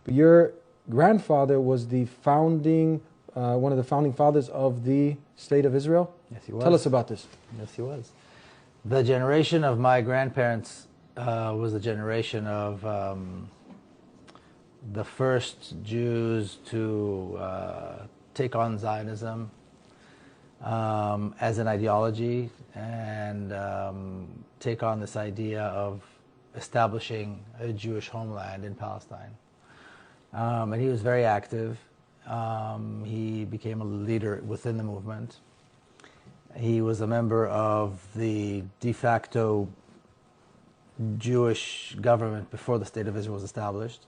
But your grandfather was the founding, one of the founding fathers of the State of Israel? Yes, he was. Tell us about this. Yes, he was. The generation of my grandparents was the generation of the first Jews to take on Zionism as an ideology and take on this idea of establishing a Jewish homeland in Palestine. And he was very active. He became a leader within the movement. He was a member of the de facto Jewish government before the State of Israel was established.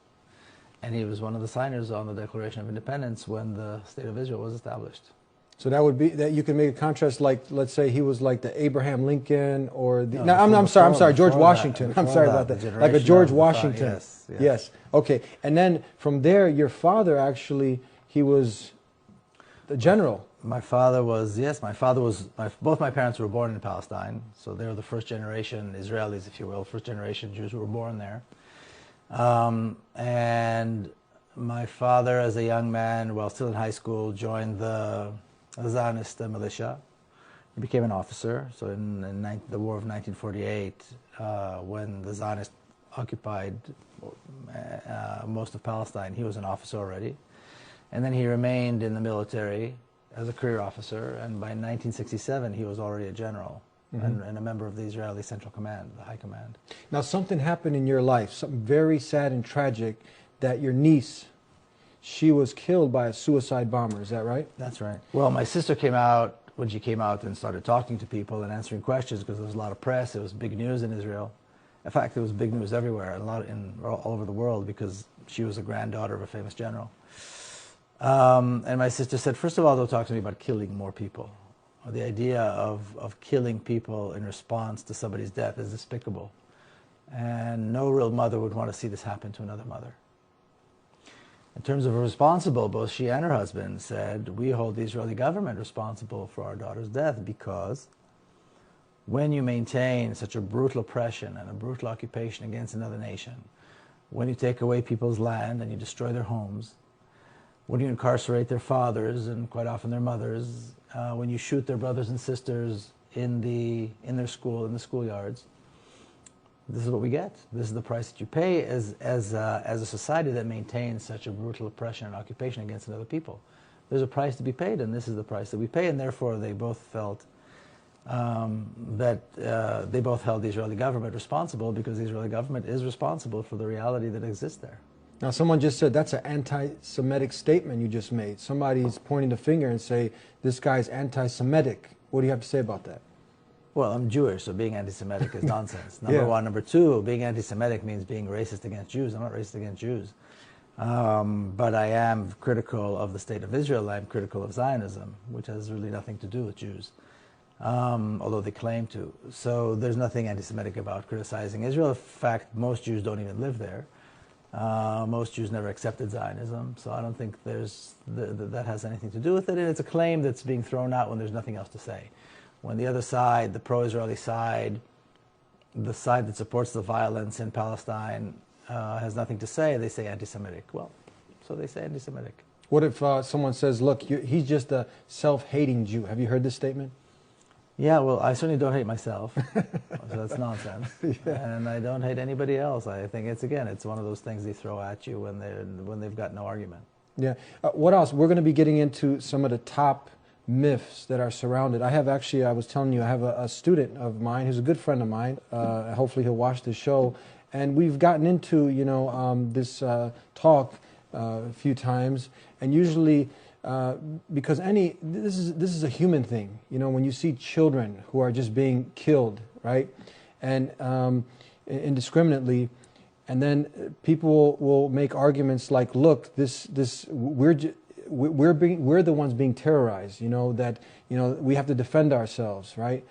And he was one of the signers on the Declaration of Independence when the State of Israel was established. So that would be, that you can make a contrast, like, let's say he was like the Abraham Lincoln or the, No, I'm sorry, George Washington. I'm sorry about that. Like a George Washington. Yes, yes. Yes. Okay. And then from there, your father actually, he was the general. My father was, yes, my father was, both my parents were born in Palestine, so they were the first generation Israelis, if you will, first generation Jews who were born there. And my father, as a young man, while still in high school, joined the Zionist militia. He became an officer. So in the War of 1948, when the Zionists occupied most of Palestine, he was an officer already. And then he remained in the military as a career officer, and by 1967 he was already a general. Mm-hmm. and a member of the Israeli Central Command, the High Command. Now something happened in your life, something very sad and tragic, that your niece, she was killed by a suicide bomber, is that right? That's right. Well, my sister came out, when she came out and started talking to people and answering questions, because there was a lot of press, it was big news in Israel. In fact, it was big news everywhere, all over the world, because she was a granddaughter of a famous general. And my sister said, first of all, don't talk to me about killing more people. The idea of killing people in response to somebody's death is despicable. And no real mother would want to see this happen to another mother. In terms of responsible, both she and her husband said, we hold the Israeli government responsible for our daughter's death, because when you maintain such a brutal oppression and a brutal occupation against another nation, when you take away people's land and you destroy their homes, when you incarcerate their fathers and quite often their mothers, when you shoot their brothers and sisters in their school, in the schoolyards, this is what we get. This is the price that you pay as a society that maintains such a brutal oppression and occupation against another people. There's a price to be paid, and this is the price that we pay, and therefore they both felt that they both held the Israeli government responsible, because the Israeli government is responsible for the reality that exists there. Now someone just said that's an anti-Semitic statement you just made. Somebody's pointing the finger and say, this guy's anti-Semitic. What do you have to say about that? Well, I'm Jewish, so being anti-Semitic is nonsense. Number one. Number two, being anti-Semitic means being racist against Jews. I'm not racist against Jews. But I am critical of the State of Israel. I'm critical of Zionism, which has really nothing to do with Jews, although they claim to. So there's nothing anti-Semitic about criticizing Israel. In fact, most Jews don't even live there. Most Jews never accepted Zionism, so I don't think that has anything to do with it. And it's a claim that's being thrown out when there's nothing else to say. When the other side, the pro-Israeli side, the side that supports the violence in Palestine, has nothing to say, they say anti-Semitic. Well, so they say anti-Semitic. What if someone says, look, he's just a self-hating Jew? Have you heard this statement? Yeah, well, I certainly don't hate myself, so that's nonsense. Yeah. And I don't hate anybody else. I think it's one of those things they throw at you when they've got no argument. Yeah. What else? We're going to be getting into some of the top myths that are surrounded. I was telling you, I have a student of mine who's a good friend of mine. Hopefully he'll watch this show. And we've gotten into, this talk a few times, and usually because this is a human thing, when you see children who are just being killed, right, and indiscriminately, and then people will make arguments like, look, we're the ones being terrorized, that we have to defend ourselves, right?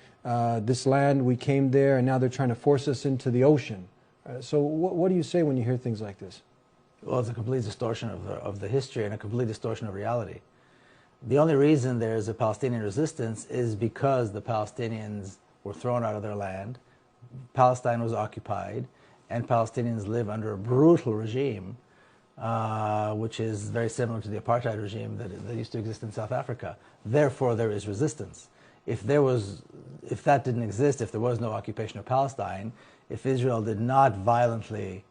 This land, we came there, and now they're trying to force us into the ocean. So what do you say when you hear things like this? Well, it's a complete distortion of the history and a complete distortion of reality. The only reason there's a Palestinian resistance is because the Palestinians were thrown out of their land, Palestine was occupied, and Palestinians live under a brutal regime which is very similar to the apartheid regime that used to exist in South Africa. Therefore, there is resistance. If that didn't exist, if there was no occupation of Palestine, if Israel did not violently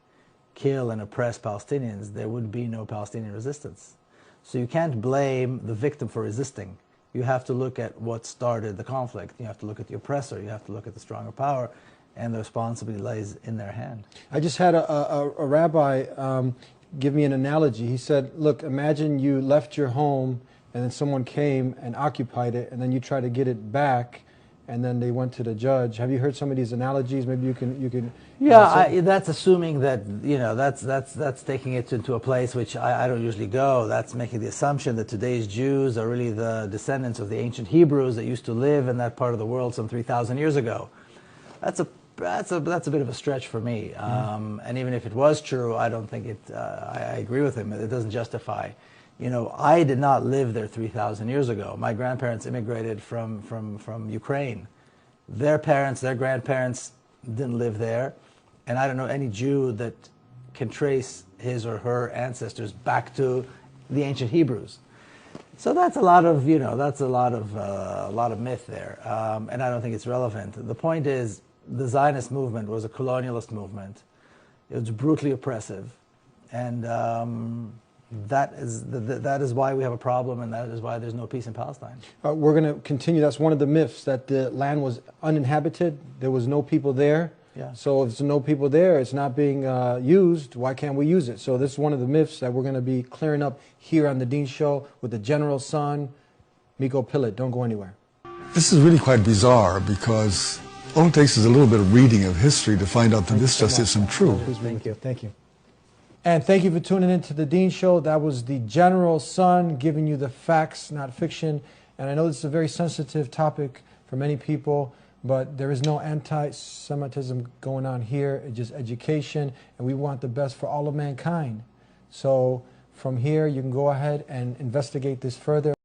kill and oppress Palestinians, there would be no Palestinian resistance. So you can't blame the victim for resisting. You have to look at what started the conflict. You have to look at the oppressor. You have to look at the stronger power, and the responsibility lies in their hand. I just had a rabbi give me an analogy. He said, look, imagine you left your home and then someone came and occupied it, and then you try to get it back, and then they went to the judge. Have you heard some of these analogies? Maybe you can. Yeah, that's assuming that, you know, that's taking it into a place which I don't usually go. That's making the assumption that today's Jews are really the descendants of the ancient Hebrews that used to live in that part of the world some 3,000 years ago. That's a bit of a stretch for me. And even if it was true, I don't think it. I agree with him. It doesn't justify. You know, I did not live there 3,000 years ago. My grandparents immigrated from Ukraine. Their parents, their grandparents didn't live there. And I don't know any Jew that can trace his or her ancestors back to the ancient Hebrews. So that's a lot of, you know, that's a lot of myth there. And I don't think it's relevant. The point is, the Zionist movement was a colonialist movement. It was brutally oppressive. And that is why we have a problem, and that is why there's no peace in Palestine. We're going to continue. That's one of the myths, that the land was uninhabited. There was no people there. Yeah. So if there's no people there, it's not being used. Why can't we use it? So this is one of the myths that we're going to be clearing up here on the Dean Show with the General's son, Miko Peled. Don't go anywhere. This is really quite bizarre, because all it takes is a little bit of reading of history to find out that this just isn't true. Thank you. Thank you. And thank you for tuning in to the Dean Show. That was the General's son giving you the facts, not fiction. And I know this is a very sensitive topic for many people, but there is no anti-Semitism going on here. It's just education, and we want the best for all of mankind. So from here, you can go ahead and investigate this further.